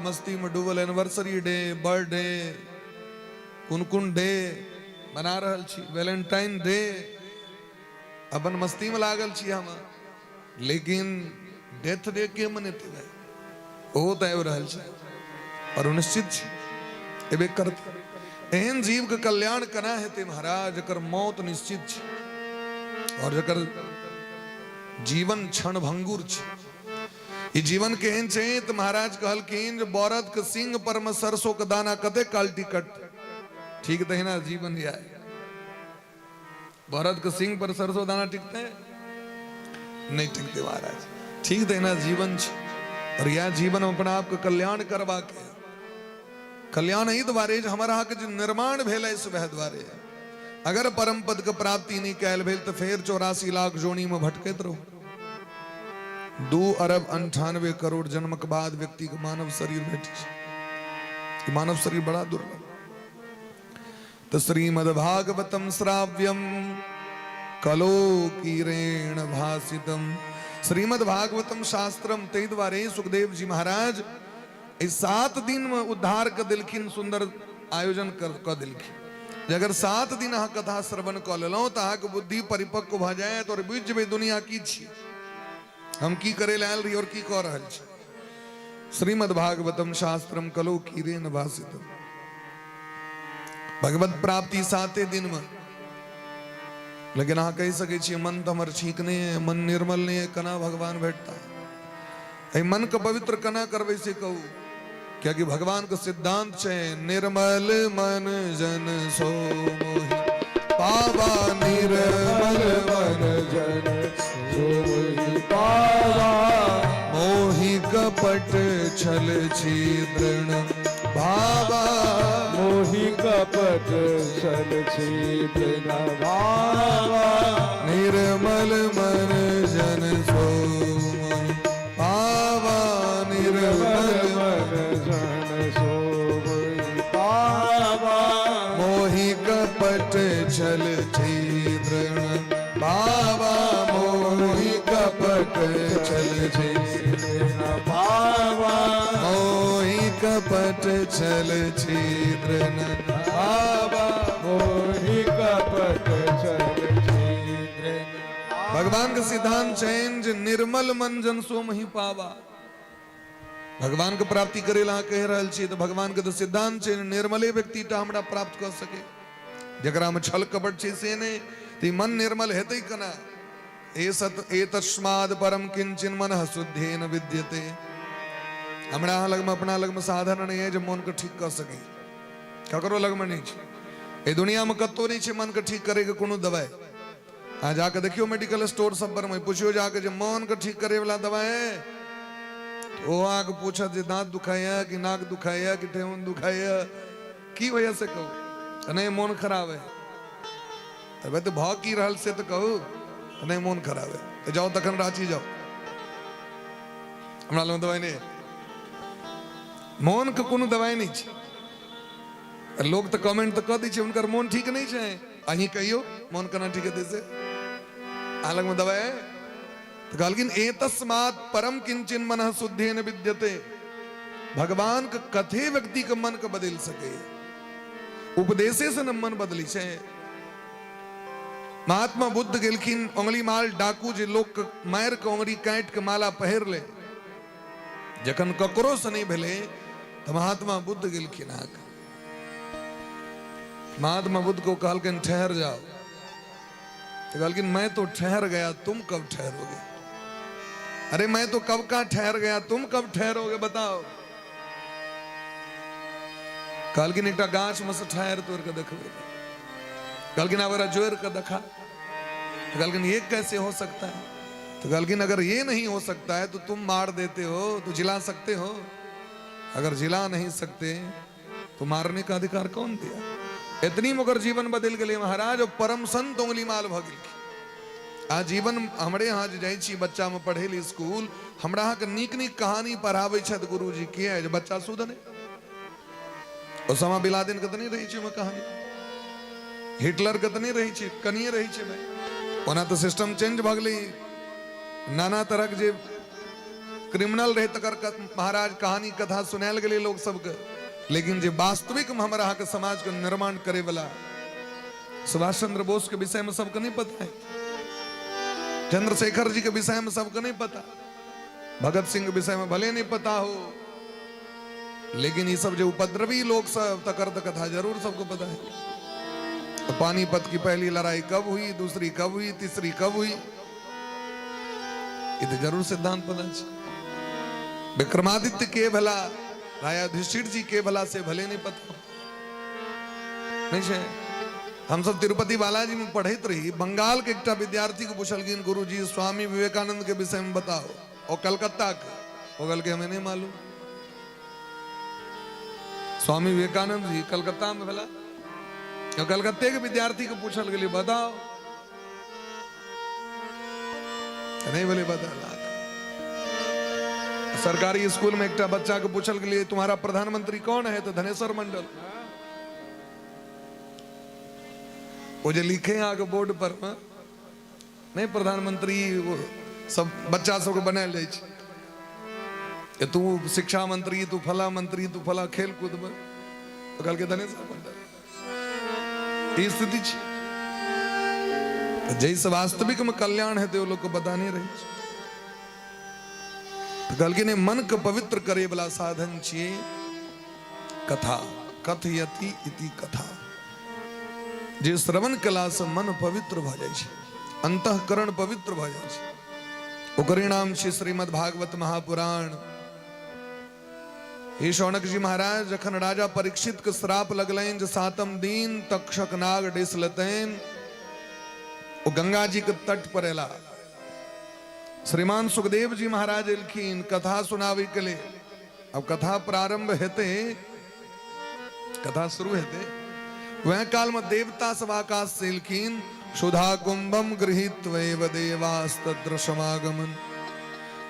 मस्ती में डूबल, एनिवर्सरी डे, बर्थडे, कुन डे बना रहल छी, वैलेंटाइन डे, अपन मस्ती में लागल छी हम। लेकिन डेथ डे के मनेते भाई, ओ तो आबि रहल छै और निश्चित छी एबे करत। एहन जीव के कल्याण कना हेते महाराज जकर मौत निश्चित छै और जकर जीवन क्षण भंगुर छै। ई जीवन केहन छै तो महाराज कहलखिन जे बरद के सिंह पर में सरसों के दाना कते काल टिकट, ठीक तहिना जीवन या बरद के सिंह पर सरसों दाना टिकते नहीं टिकते महाराज, ठीक तहिना जीवन छै। और यह जीवन अपना आप के कल्याण करवा के, कल्याण ही द्वारे हमारा के निर्माण भेल वह द्वारे। अगर परम पद के प्राप्ति नहीं कैल भेल तो फिर 84 लाख जोनी में भटकत रहो। 2 अरब 98 करोड़ जन्म के बाद व्यक्ति के मानव शरीर भेटी, मानव शरीर बड़ा दुर्लभ। तो श्रीमद् भागवतम श्राव्यम कलो कीरेण भासितम, श्रीमद् भागवतम शास्त्रम ते द्वारे सुखदेव जी महाराज 7 दिन में उद्धार कर दिलखिन, सुंदर आयोजन कर दिलखिन। अगर 7 दिन अहाँ कथा श्रवण कर लेलौं तो अहाँ बुद्धि परिपक्व भ जाए और बुझ जेबै दुनिया की छी, हम की करे लायल रही और की कह रहल छी। श्रीमद् भागवतम शास्त्रम कलो कीरेण भासितम, भगवत प्राप्ति 7 दिन में। लेकिन अहाँ कह सके छी मन तो हमार ठीक नहीं है, मन निर्मल नहीं है, कना भगवान भेटता है। मन को पवित्र कना करवे से कहू, क्या कि भगवान का सिद्धांत है निर्मल मन जन सो मोहि पावा, निर्मल मन जन सो मोहि पावा, मोहि कपट छल छिद्र भावा, मोहि कपट छल छिद्र भावा, निर्मल मन जन सो मोहि पावा, निर्मल मन जन सो मोहि पावा, मोहि कपट छल छिद्र भावा, मोहि कपट छल छिद्र भावा, मोहि कपट छल छिद्र भावा, मोहि कपट छल छिद्र। भगवान का सिद्धांत चैन जे निर्मल मन जन सो मही पावा। भगवान के प्राप्ति करे ला कह रहल छी तो भगवान के तो सिद्धांत छै निर्मले व्यक्ति टा हमरा प्राप्त कर सके, जकरा में छल कपट छै से नहीं, तो मन निर्मल हेतै कना। एतस्माद् परम किंचिन मनः शुद्धेन विद्यते, हमरा लग में अपना लग में साधन नहीं है जो मन को ठीक कर सके, ककरो लग में नहीं छै। ए दुनिया में कतो नहीं छै मन को ठीक करे के कोनो दवाई। आ जाके देखियो मेडिकल स्टोर सब पर में पूछियो जाके जो मन को ठीक करे वाला दवा है, वो आके पूछा जे दांत दुखाया कि नाक दुखाया कि ठेहुन दुखाया, की वजह से कहू नहीं मन खराब है, तब तो भाव की रहल से तो कहू नहीं मन खराब है, तो जाओ तखन रांची जाओ, हमरा लग दवाई नहीं, मन के कोनो दवाई नहीं छै। लोग तो कमेंट तो कह दी छै उनकर मन ठीक नहीं छै, अही कहियो मन केना ठीक है से अलग में दवाई है। तो कहलखिन एतस्मात् परम किंचिन मनः शुद्धेन विद्यते, भगवान के कथे व्यक्ति के मन के बदल सके, उपदेशे से न मन बदली छै। महात्मा बुद्ध गेलखिन उंगली माल डाकू जे लोग के मार के उंगली काट के माला पहिर ले, जखन ककरो से नहीं भेले तो महात्मा बुद्ध गेलखिन आके महात्मा बुद्ध को कहलखिन ठहर जाओ, तो कहलखिन मैं तो ठहर गया तुम कब ठहरोगे। अरे मैं तो कब का ठहर गया तुम कब ठहरोगे बताओ। कहलखिन एकटा गाछ में से ठहर तोड़ के देखबे, कहलखिन अगर जोड़ के देखा, तो कहलखिन ये कैसे हो सकता है, तो कहलखिन अगर ये नहीं हो सकता है तो तुम मार देते हो तो जिला सकते हो, अगर जिला नहीं सकते तो मारने का अधिकार कौन दिया। इतनी मगर जीवन बदल गए महाराज, और परम संत उंगली माल भ गेल। आ जीवन हमरे यहाँ जाई छी बच्चा में पढ़े ली स्कूल, हमरा यहाँ के नीक नीक कहानी पढ़ावे छथि गुरुजी, किया है बच्चा सुधने। ओसामा बिलादिन के तो नहीं रही छी में कहानी, हिटलर के तो नहीं रही छी, कनिए रही छी में। ओना तो सिस्टम चेंज भ गेलै, नाना तरह के जे क्रिमिनल रहे तकर महाराज कहानी कथा सुनाल गए लोग सबके, लेकिन जो वास्तविक में हमारा के समाज के निर्माण करे वाला सुभाष चंद्र बोस के विषय में सबको नहीं पता है, चंद्रशेखर जी के विषय में सबको नहीं पता, भगत सिंह के विषय में भले नहीं पता हो, लेकिन ये सब जो उपद्रवी लोग सब तकर कथा जरूर सबको पता है। तो पानीपत की पहली लड़ाई कब हुई, दूसरी कब हुई, तीसरी कब हुई, ये तो जरूर सिद्धांत पता है। विक्रमादित्य के भला, राजा युधिष्ठिर जी के भला से भले नहीं पता नहीं है। हम सब तिरुपति बालाजी में पढ़त रही, बंगाल के एक विद्यार्थी को पूछलगिन गुरु जी स्वामी विवेकानंद के विषय में बताओ, और कलकत्ता के वो गल के हमें नहीं मालूम। स्वामी विवेकानंद जी कलकत्ता में भला, तो कलकत्ते के विद्यार्थी को पूछल गए बताओ, नहीं बोले बता। सरकारी स्कूल में एक बच्चा को पूछल गए तुम्हारा प्रधानमंत्री कौन है, तो धनेश्वर मंडल। वो जो लिखे आगे बोर्ड पर नहीं प्रधानमंत्री, वो सब बच्चा सबको बनायल जाए, तू शिक्षा मंत्री, तू फला मंत्री, तू फला खेल कूद में, तो कल के धनेश्वर मंडल स्थिति जैसे वास्तविक में कल्याण है तो लोग को बता नहीं रही। तो कल के ने मन को पवित्र करे वाला साधन चाहिए कथा, कथयति इति कथा, जे श्रवण कला से मन पवित्र भ जाए, अंतःकरण पवित्र भ जाए। ओकरे नाम श्री श्रीमद् भागवत महापुराण। हे शौनक जी महाराज, जखन राजा परीक्षित के श्राप लगलैन जे सातम दिन तक्षक नाग डेसलतैन, वो गंगा जी के तट पर एला। श्रीमान सुखदेव जी महाराज एलखिन कथा सुनावे के लिए। अब कथा प्रारंभ हेते, कथा शुरू हेते, वह काल में देवता सब आकाश से एलखिन, सुधा कुंभम गृहीत्वैव देवास्तत्र समागमन।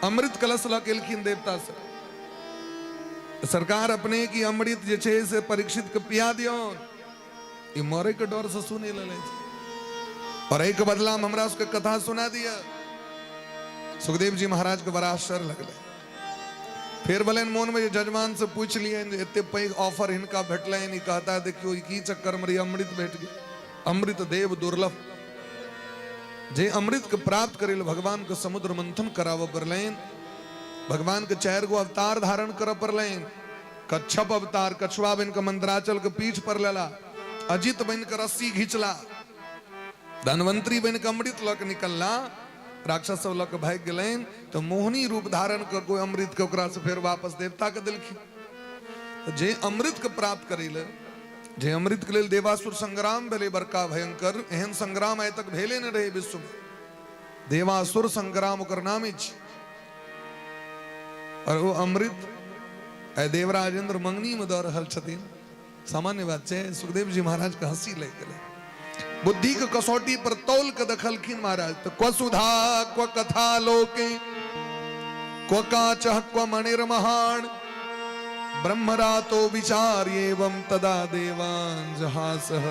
अमृत कलश लक एलखिन देवता से, सरकार अपने की अमृत जे छे से परीक्षित के पिया दियो, ये मरे के डर से सुने ले, और एक बदला में हमरा उसके कथा सुना दिया। सुखदेव जी महाराज के बड़ा आश्चर्य लगले। फिर भले मोन में जजमान से पूछ लिए इतने पैघ ऑफर इनका भेटल, नहीं कहता है देखियो की चक्कर में अमृत भेट गई। अमृत देव दुर्लभ, जे अमृत के प्राप्त करेल भगवान के समुद्र मंथन कराव परलेन, भगवान के 4 गो अवतार धारण कर परलेन। कच्छप अवतार, कछुआ बन के मंदराचल के पीठ पर लेला, अजित बन के रस्सी घिंचला, धनवंतरी बन के अमृत लक निकलला, राक्षस सब लक भाग गलेन, तो मोहनी रूप धारण कर कोई अमृत के ओकरा से फिर वापस देवता के दिलखी। तो जे अमृत के प्राप्त करेले, जे अमृत के लेल देवासुर संग्राम भेले बड़का भयंकर, एहन संग्राम आय तक भेले न रहे विश्व में। देवासुर संग्राम ओकर नाम अछि। और वो अमृत देवराज इंद्र मंगनी में दऽ रहल छथिन, सामान्य बात छै। सुखदेव जी महाराज के हंसी लग गेलै। बुद्धि के कसौटी पर तौल के देखलखिन महाराज, तो क्व सुधा क्व कथा लोके, क्व काचः क्व मणिर्महान, ब्रह्मरातो विचार्येवं तदा देवान् जहासः।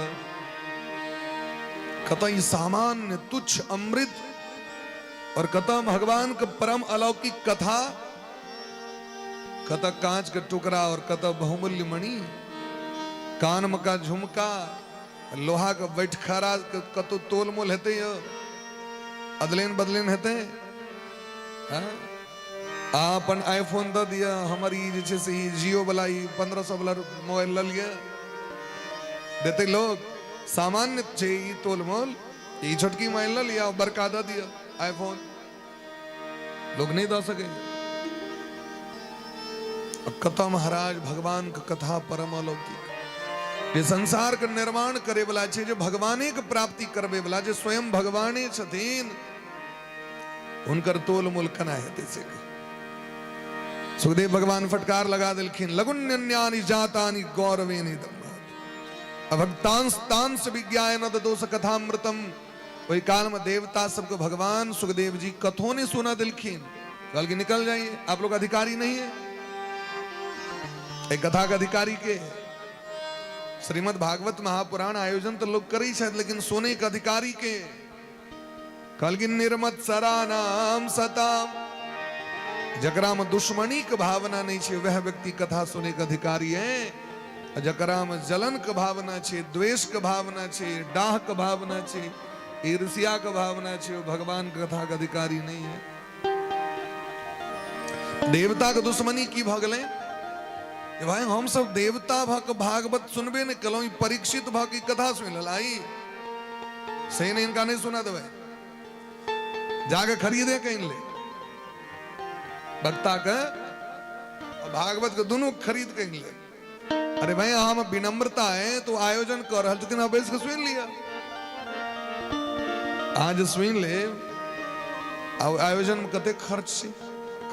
कतई सामान्य तुच्छ अमृत और कतः भगवान के परम अलौकिक कथा, कतः कांच का टुकड़ा और कतः बहुमूल्य मणि, कान में का झुमका, लोहा का बैठखारा, कतो तोल मोल हेते, अदलेन बदलेन हेते। अपन आईफोन द दिया, हमारी जैसे से जियो वाला 1500 वाला मोबाइल ल लिया देते लोग। सामान्य छे तोल मोल, ये छोटकी मोबाइल ल लिया, बड़का द दिया आईफोन, लोग नहीं दे सके। कथा महाराज भगवान का कथा परम अलौकिक, जे संसार के निर्माण करे वाला छे, जो भगवाने के प्राप्ति करबे वाला, जो स्वयं भगवाने छथिन, उनकर तोल मोल कना हेते से। सुखदेव भगवान फटकार लगा दिलखिन, लघुन्यन्यानि जातानि गौरवेनि दम्मात्, अभक्तांस तांस विज्ञाय न दोष कथामृतम। वही काल में देवता सबको भगवान सुखदेव जी कथों ने सुना दिलखिन, कल की निकल जाइए, आप लोग अधिकारी नहीं है। एक कथा का अधिकारी के श्रीमद् भागवत महापुराण आयोजन तो लोग करी शायद, लेकिन सोने के अधिकारी के कल की निर्मत्सरा नाम सताम जकरा में दुश्मनी के भावना नहीं छे वह व्यक्ति कथा सुने के अधिकारी है। जकरा में जलन के भावना छे, द्वेष के भावना छे, डाह के भावना छे, ईर्ष्या के भावना छे, वो भगवान के कथा के अधिकारी नहीं है। देवता के दुश्मनी की भगले भाई हम सब देवता भक भागवत सुनबे न कलो, परीक्षित भक की कथा सुन लाई सही ने इनका नहीं सुना दे जाके खरीदे कहीं ले भक्ता का भागवत के दोनों खरीद के ले। अरे भाई हम विनम्रता है तो आयोजन कर रहा दिन बेच के सुन लिया, आज सुन ले आयोजन में कते खर्च से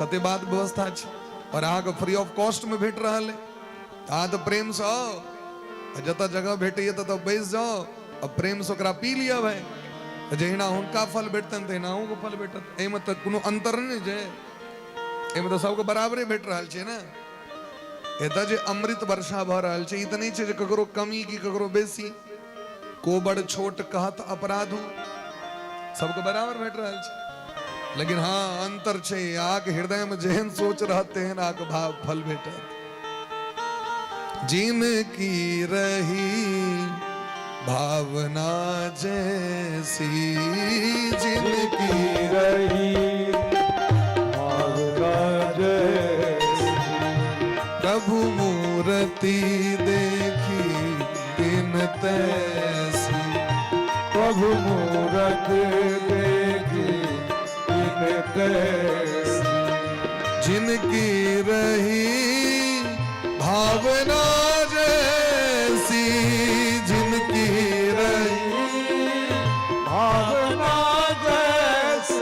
कते बात व्यवस्था छे और आगे फ्री ऑफ कॉस्ट में भेट रहा है। आ तो प्रेम से आओ जता जगह भेटे तो बैस जाओ और प्रेम से ओकरा पी लिया भाई। जहिना उनका फल भेटतन तहिना को फल भेटत, एमे तो कोनो अंतर नहीं जे, एमे तो सबको बराबरे भेट रहा छे ना। एता जे अमृत वर्षा भ रहल छे, इतनी छे जे ककरो कमी की ककरो बेसी, को बड़ छोट कहत अपराधु, सबको बराबर भेट रहल छे। लेकिन हाँ अंतर छे, आक हृदय में जेहन सोच रहते हैं आक भाव फल भेटत। जिनकी रही भावना जैसी, जिनकी रही भावना जैसी, प्रभु मूर्ति देखी दिन तैसी, प्रभु मूरत देखी दिन तैसी। जिनकी रही भावना जैसी, जिनकी रही भावना जैसी,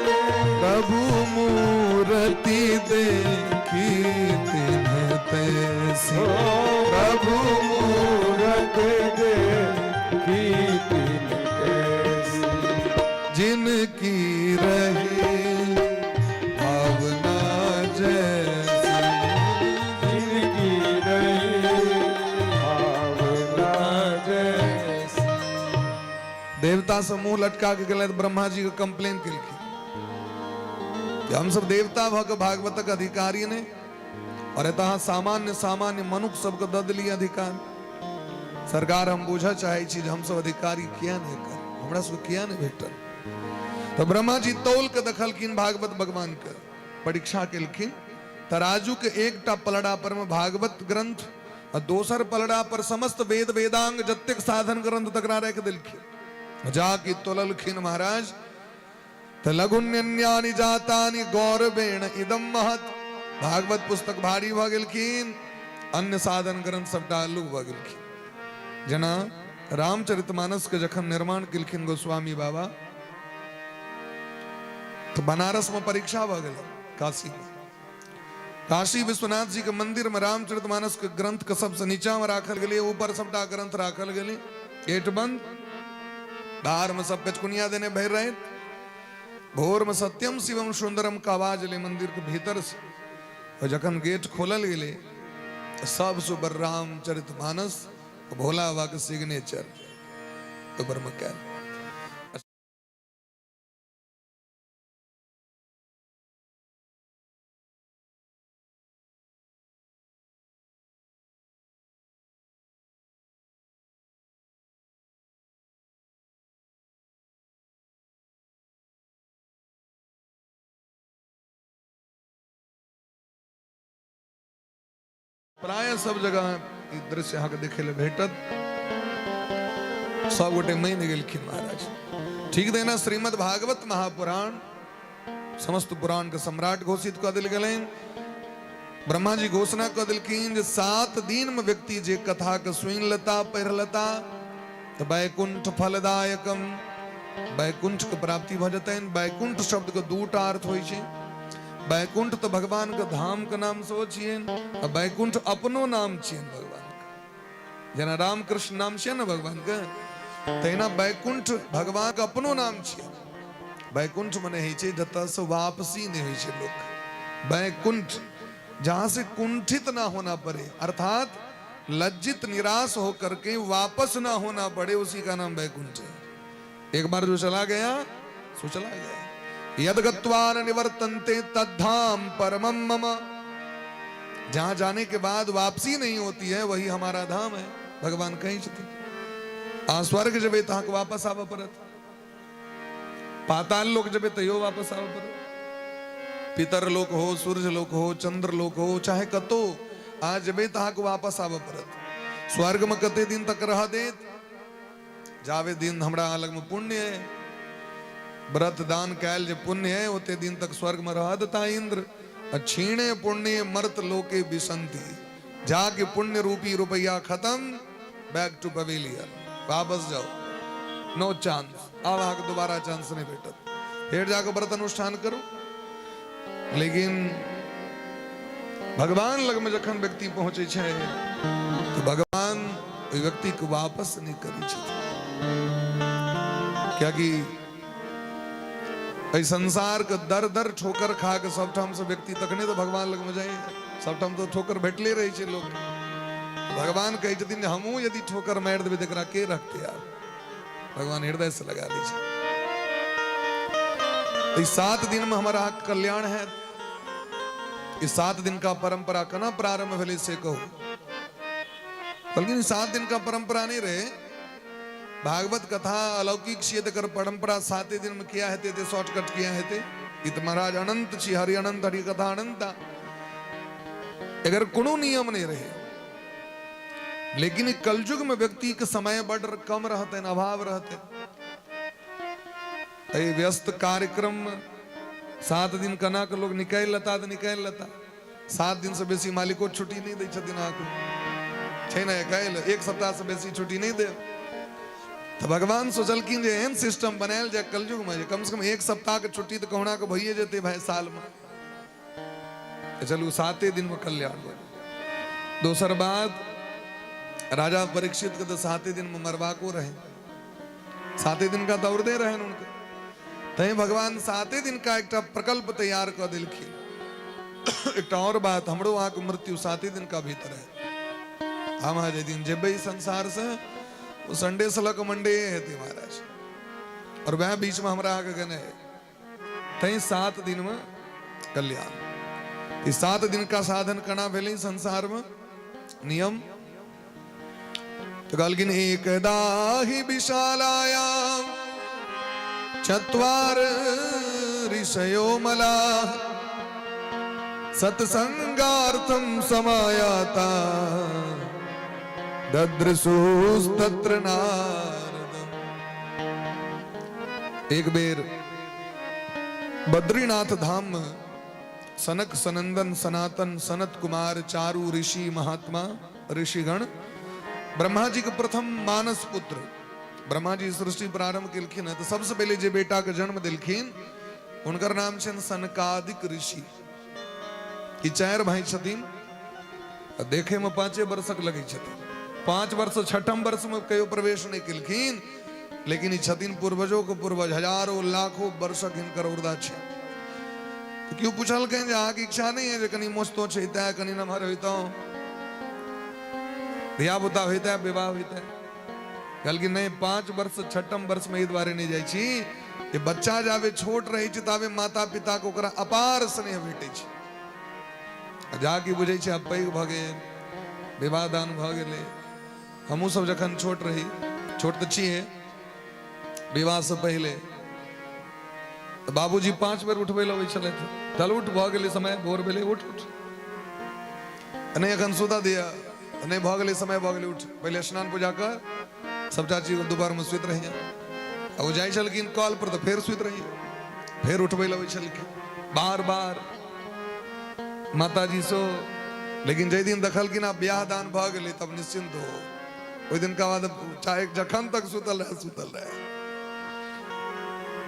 प्रभु मूर्ति देखी दिन तैसी, प्रभु मूरत देखी दिन तैसी। जिनकी रही भावना जैसी, जिनकी रही भावना जैसी। देवता से मुंह लटका के गलत ब्रह्मा जी को कंप्लेन की कि हम सब देवता भग भागवत के अधिकारी ने और एतहा सामान्य सामान्य मनुष्य सबको दद लिया अधिकार। सरकार हम बुझा चाहे छी हम सब अधिकारी किया नहीं कर, हमरा सब किया नहीं भेटल। तो ब्रह्मा जी तौल के दखलखिन भागवत भगवान के परीक्षा केलखिन। तराजू के एकटा पलड़ा पर में भागवत ग्रंथ और दोसर पलड़ा पर समस्त वेद वेदांग जत्तेक साधन ग्रंथ तकरा रख दिलखिन। जाके तोललखिन महाराज त लघुन्यन्यानि जातानि गौरवेण इदम महत। भागवत पुस्तक भारी भ गेलखिन, अन्य साधन ग्रंथ सबटा अलग भ गेलखिन। जना रामचरितमानस के जखन निर्माण केलखिन गोस्वामी बाबा तो बनारस में परीक्षा भ गेल, काशी में। काशी विश्वनाथ जी के मंदिर में रामचरितमानस के ग्रंथ के सबसे नीचा में राखल गेले, ऊपर सबटा ग्रंथ राखल गेले, गेट बंद। बाहर में सब पेचकुनिया देने भर रहे। भोर में सत्यम शिवम सुंदरम का आवाज ले मंदिर के भीतर से। और जखन गेट खोलल गेले सब सुबर रामचरितमानस भोला बाबा के सिग्नेचर ऊपर में क्या प्राय सब जगह ई दृश्य यहाँ के देखे ले भेटत। सब गोटे मई गेलखिन महाराज। ठीक देना श्रीमद् भागवत महापुराण समस्त पुराण के सम्राट घोषित कर दिल गए। ब्रह्मा जी घोषणा कर दिलखिन जे 7 दिन में व्यक्ति जे कथा के सुन लेता पढ़ लेता तो वैकुंठ फलदायकम, वैकुंठ के प्राप्ति भ जतैन। वैकुंठ शब्द के दूटा अर्थ होय छै। वैकुंठ तो भगवान के धाम के नाम से छियन, और वैकुंठ अपनो नाम छियन भगवान के। जना राम कृष्ण नाम छियन ना भगवान के, तहिना वैकुंठ भगवान के अपनो नाम छियन। वैकुंठ मने है छै जतऽ से वापसी नहीं होइ छै लोक। वैकुंठ जहां से कुंठित ना होना पड़े, अर्थात लज्जित निराश होकर के वापस ना होना पड़े, उसी का नाम वैकुंठ है। एक बार जो चला गया सो चला गया। यद्गत्वा न निवर्तन्ते तद्धाम परमम मम, जहां जाने के बाद वापसी नहीं होती है वही हमारा धाम है। भगवान कहीं छथि आ स्वर्ग जबे तहां के वापस आव परत, पाताल लोक जबे तयो वापस आव परत, पितर लोक हो, सूर्य लोक हो, चंद्र लोक हो, चाहे कतो आज जबे तहां के वापस आव परत। स्वर्ग में कते दिन तक रह देत, जावे दिन हमरा अलग में पुण्य है, व्रत दान कैल जो पुण्य है ओते दिन तक स्वर्ग में रह देता इंद्र। क्षीणे पुण्य मर्त लोके बिसंती, जाके पुण्य रूपी रुपया खत्म, बैक टू पवेलियन, वापस जाओ, नो चांस, अब आके दोबारा चांस नहीं भेटत। फिर जाकर व्रत अनुष्ठान करो। लेकिन भगवान लग में जखन व्यक्ति पहुंचे छे तो भगवान व्यक्ति को वापस नहीं करी छथि, क्या कि संसार के दर दर ठोकर खा के सब ठाम से व्यक्ति तकने तो भगवान लग में जाए, सब ठाम तो ठोकर भेटले रही छे लोग। भगवान कहे छथिन हमू यदि ठोकर मार देबे तकरा के रखते आप, भगवान हृदय से लगा दी छे। इस 7 दिन में हमारा कल्याण है। इस 7 दिन का परंपरा कना प्रारंभ भेले से कहो, बल्कि 7 दिन का परंपरा नहीं रहे। भागवत कथा अलौकिक छिए तकर परंपरा 7 दिन में किया हेते ते शॉर्टकट किया हेते। इत महाराज अनंत छी, हरि अनंत, हरि कथा अनंता। अगर कोनो नियम नहीं रहे, लेकिन कलयुग में व्यक्ति के समय बड़ कम रहते, अभाव रहते, व्यस्त कार्यक्रम 7 दिन कना के लोग निकाल लेता तो निकाल लेता। 7 दिन से बेसी मालिको छुट्टी नहीं दे छथिन आके, छै ना, एक सप्ताह से बेसी छुट्टी नहीं दे। तो भगवान सोचलखिन जे एहन सिस्टम बनायल जाए कलयुग में, कम से कम 1 सप्ताह के छुट्टी तो कहुना के भइए जेते भाई साल में। चलू 7 दिन में कल्याण हो। दोसर बात, राजा परीक्षित के तो 7 दिन में मरवा को रहे, 7 दिन का दौड़ दे रहे उनके, तही भगवान 7 दिन का एक प्रकल्प तैयार कर दिलखिन। एक और बात, हमरो वहां की मृत्यु 7 दिन का भीतर है। हम आज दिन जेबे संसार से वो संडे से लग मंडे है महाराज, और वह बीच में हमारा आगे गने है, तही 7 दिन में कल्याण। इस 7 दिन का साधन करना भेले संसार में नियम। तो कहलखिन एकदा ही विशालायाम चत्वार ऋषयो मलाः सत्संगार्थम समायाता ददृशुस्तत्र नारदम्। एक बेर बद्रीनाथ धाम में सनक सनंदन सनातन सनत कुमार चारु ऋषि महात्मा ऋषिगण ब्रह्मा जी के प्रथम मानस पुत्र, ब्रह्मा जी सृष्टि प्रारंभ केलखिन है तो सबसे पहले जे बेटा के जन्म दिलखिन उनकर नाम छन सनकादिक ऋषि। ई 4 भाई छथिन, देखे में 5 वर्षक लगे छथिन। 5 वर्ष 6ठम वर्ष में कयो प्रवेश नहीं केलखिन, लेकिन ई छथिन पूर्वजों को पूर्वज, हजारों लाखों वर्षक हिनकर उर्दा छे। तो क्यों पूछल कहें जे आगे इच्छा नहीं है जे कनी मस्तो छैता है, कनी नमहर होइतो, धिया पुता होता है, विवाह होता है। कहलखिन नहीं, 5 वर्ष 6ठम वर्ष में ई द्वारे नहीं जाय छी, ये बच्चा जावे छोट रही छै तावे माता पिता को ओकरा अपार स्नेह भेटै छै। जाके बुझे छै अब पैघ भ गेल, विवाह दान भ गेलै। हमहूँ सब जखन छोट रही, छोट तो छिए, विवाह से पहले तो बाबूजी 5 बेर उठबै लबै छलथि, चल उठ भ गेलै समय, भोर भेलै, उठ उठ, नहीं अखन सुता दिया, नहीं भ गेलै समय, भ गेलै, उठ, पहले स्नान पूजा कर। सब चाची दोपहर में सुत रही, अब वो जाय छलखिन कॉल पर तो फिर सुत रही, फिर उठबै लबै छलखिन बार बार माता जी सो। लेकिन जै दिन देखलखिन आब ब्याह दान भ गेलै तब निश्चिंत हो, ओहि दिन का बाद चाहे जखन तक सुतल रहे।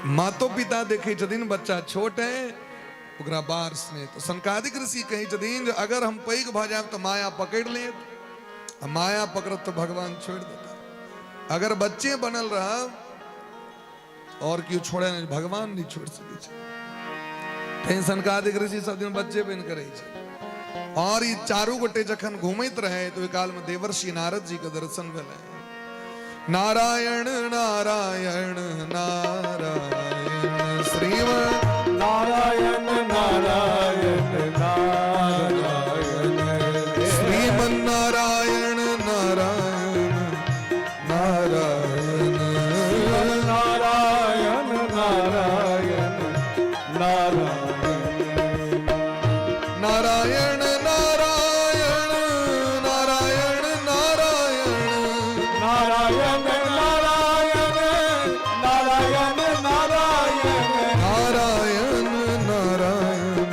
मातो पिता देखे छथिन बच्चा छोट है ओकरा बार स्नेह। तो सनकादिक ऋषि कहे छथिन अगर हम पैघ भ जाएब तो माया पकड़ ले, माया पकड़त तो भगवान छोड़ देता। अगर बच्चे बनल रह और क्यों छोड़े नहीं, भगवान नहीं छोड़ सके। सनकादिक ऋषि सब दिन बच्चे बन करे। और ये 4 गोटे जखन घूमत रहे तो काल में देवर्षि नारद जी के दर्शन भेले। नारायण नारायण नारायण श्रीमन नारायण नारायण नारायण श्रीमन नारायण नारायण नारायण नारायण नारायण नारायण नारायण नारायण नारायण नारायण नारायण नारायण नारायण नारायण नारायण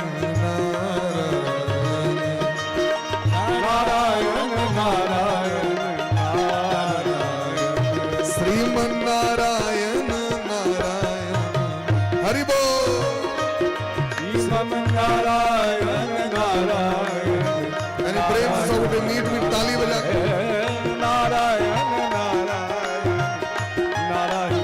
नारायण नारायण नारायण श्रीमन नारायण नारायण हरि बोल नारायण नारायण यानी प्रेम से सब उठे मीठ मीठ ताली बजा के नारायण नारायण नारायण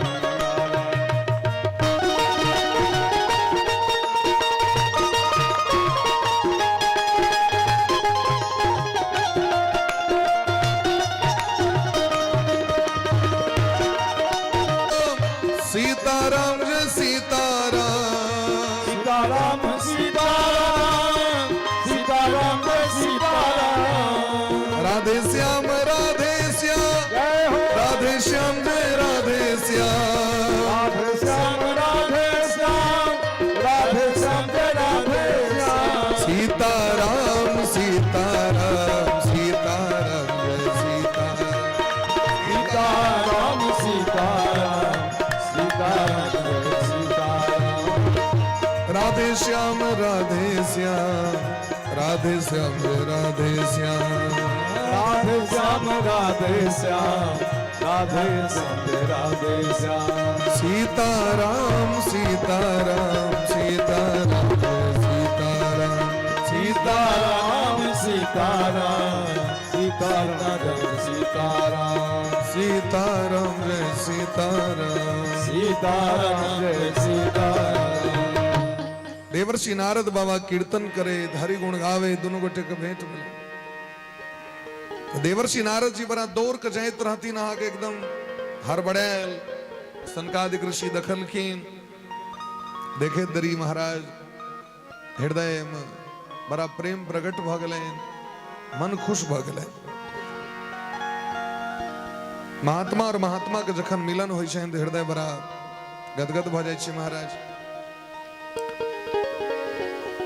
सीताराम जय सीताराम सीताराम सीताराम सीताराम जय सीताराम राधे श्याम जय हो राधे श्याम जय राधे श्याम राधे श्याम राधे श्याम राधे श्याम जय राधे श्याम सीताराम सीताराम सीताराम जय सीताराम सीताराम सीताराम सीताराम जय सीताराम राधे श्याम राधे श्याम राधे श्याम जय राधे श्याम राधे श्याम राधे श्याम राधे श्याम जय राधे श्याम सीताराम सीताराम सीताराम जय सीताराम सीताराम सीताराम सीताराम जय सीताराम सीताराम जय सीताराम सीताराम जय सीताराम देवर्षि नारद बाबा कीर्तन करे हरि गुण गावे दोनों गोटे के भेंट मिले तो देवर्षि नारद जी बड़ा दौर के जैत रहती ना के एकदम हर बड़ैल सनकादिक ऋषि दखल कीन देखे दरी महाराज हृदय में बड़ा प्रेम प्रकट भ गए मन खुश भ गए महात्मा और महात्मा के जखन मिलन होइ छै तो हृदय बड़ा गदगद भ जाय छै महाराज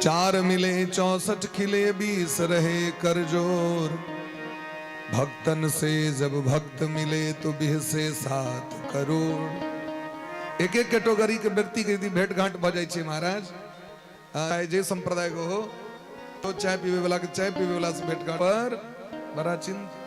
चार मिले 64 खिले 20 रहे कर जोर भक्तन से जब भक्त मिले तो बिह से 7 करोड़ एक एक कैटेगरी के व्यक्ति के यदि भेंट घाट भ जाय छै महाराज जे संप्रदाय को हो तो चाय पीवे वाला के चाय पीवे वाला से भेंट घाट पर बड़ा चिंता